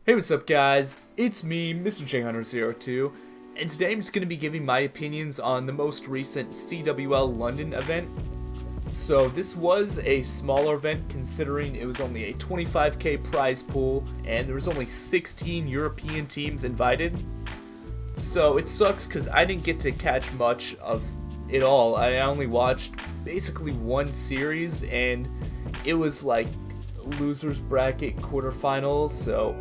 Hey, what's up guys? It's me, Mr. JHunter02, and today I'm just going to be giving my opinions on the most recent CWL London event. So this was a smaller event considering it was only a 25k prize pool and there was only 16 European teams invited. So it sucks because I didn't get to catch much of it all. I only watched basically one series and it was like losers bracket quarterfinal, so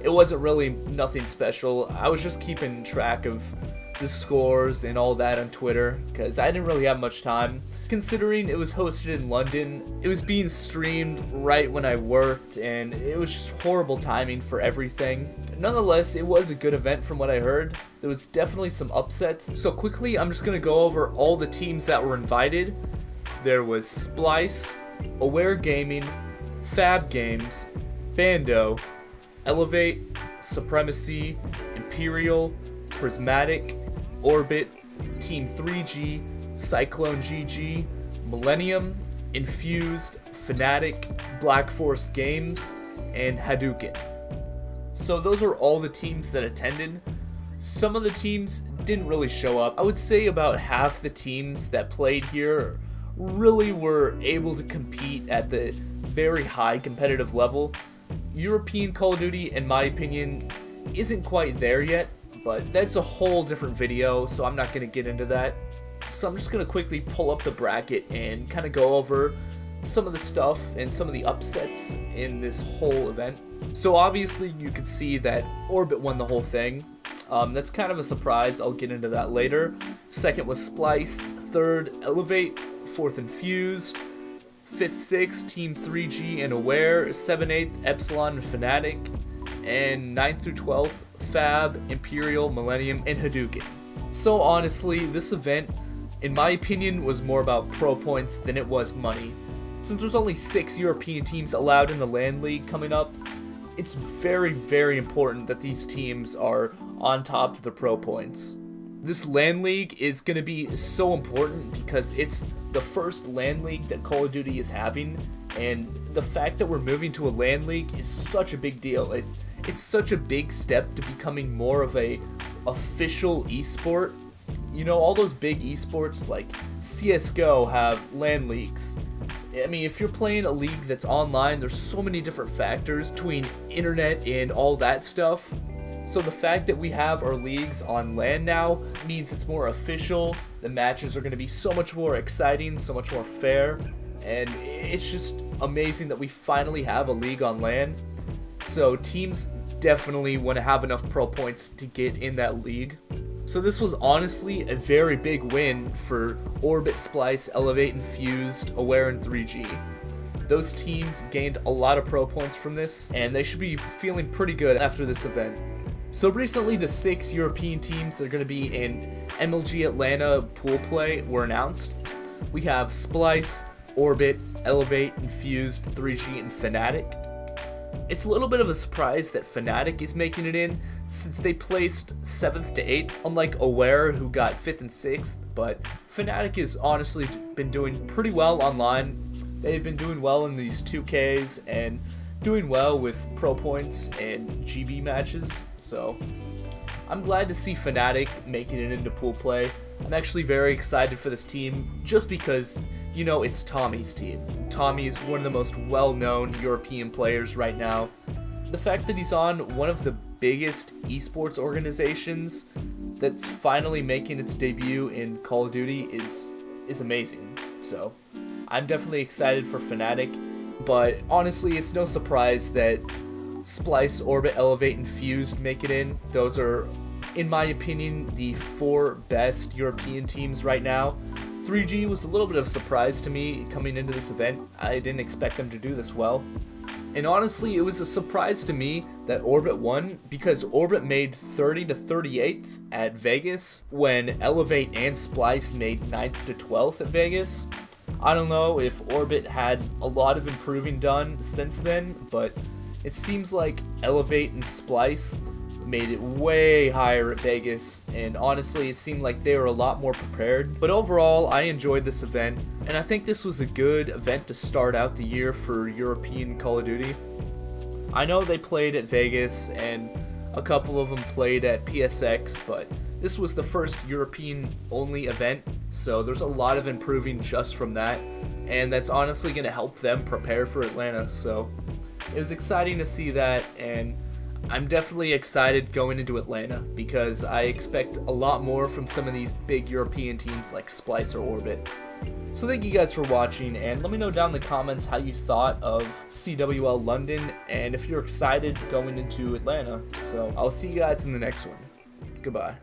it wasn't really nothing special. I was just keeping track of the scores and all that on Twitter because I didn't really have much time. Considering it was hosted in London, it was being streamed right when I worked and it was just horrible timing for everything. Nonetheless, it was a good event from what I heard. There was definitely some upsets. So quickly, I'm just going to go over all the teams that were invited. There was Splice, Aware Gaming, Fab Games, Bando, Elevate, Supremacy, Imperial, Prismatic, Orbit, Team 3G, Cyclone GG, Millennium, Infused, Fnatic, Black Forest Games, and Hadouken. So those are all the teams that attended. Some of the teams didn't really show up. I would say about half the teams that played here really were able to compete at the very high competitive level. European Call of Duty, in my opinion, isn't quite there yet, but that's a whole different video, so I'm not going to get into that. So I'm just going to quickly pull up the bracket and kind of go over some of the stuff and some of the upsets in this whole event. So obviously you could see that Orbit won the whole thing. That's kind of a surprise, I'll get into that later. Second was Splice, third Elevate, fourth Infused, 5th, 6th, Team 3G and Aware, 7th, 8th, Epsilon and Fnatic, and 9th through 12th, Fab, Imperial, Millennium, and Hadouken. So honestly, this event, in my opinion, was more about pro points than it was money. Since there's only 6 European teams allowed in the LAN League coming up, it's very, very important that these teams are on top of the pro points. This LAN League is going to be so important because it's the first LAN League that Call of Duty is having, and the fact that we're moving to a LAN League is such a big deal. It's such a big step to becoming more of a official esport. You know, all those big esports like CSGO have LAN leagues. I mean, if you're playing a league that's online, there's so many different factors between internet and all that stuff. So the fact that we have our leagues on LAN now means it's more official. The matches are going to be so much more exciting, so much more fair, and it's just amazing that we finally have a league on LAN. So teams definitely want to have enough pro points to get in that league. So this was honestly a very big win for Orbit, Splice, Elevate, Infused, Aware, and 3G. Those teams gained a lot of pro points from this, and they should be feeling pretty good after this event. So recently the 6 European teams that are going to be in MLG Atlanta pool play were announced. We have Splice, Orbit, Elevate, Infused, 3G, and Fnatic. It's a little bit of a surprise that Fnatic is making it in since they placed 7th to 8th, unlike Aware who got 5th and 6th, but Fnatic has honestly been doing pretty well online. They've been doing well in these 2Ks and doing well with pro points and GB matches, so I'm glad to see Fnatic making it into pool play. I'm actually very excited for this team just because, you know, it's Tommy's team. Tommy's one of the most well-known European players right now. The fact that he's on one of the biggest esports organizations that's finally making its debut in Call of Duty is amazing. So I'm definitely excited for Fnatic. But honestly, it's no surprise that Splice, Orbit, Elevate, and Fused make it in. Those are, in my opinion, the 4 best European teams right now. 3G was a little bit of a surprise to me coming into this event. I didn't expect them to do this well. And honestly, it was a surprise to me that Orbit won because Orbit made 30 to 38th at Vegas when Elevate and Splice made 9th to 12th at Vegas. I don't know if Orbit had a lot of improving done since then, but it seems like Elevate and Splice made it way higher at Vegas, and honestly it seemed like they were a lot more prepared. But overall, I enjoyed this event, and I think this was a good event to start out the year for European Call of Duty. I know they played at Vegas and a couple of them played at PSX, but this was the first European-only event, so there's a lot of improving just from that, and that's honestly going to help them prepare for Atlanta, so it was exciting to see that, and I'm definitely excited going into Atlanta because I expect a lot more from some of these big European teams like Splice or Orbit. So thank you guys for watching, and let me know down in the comments how you thought of CWL London and if you're excited going into Atlanta. So I'll see you guys in the next one. Goodbye.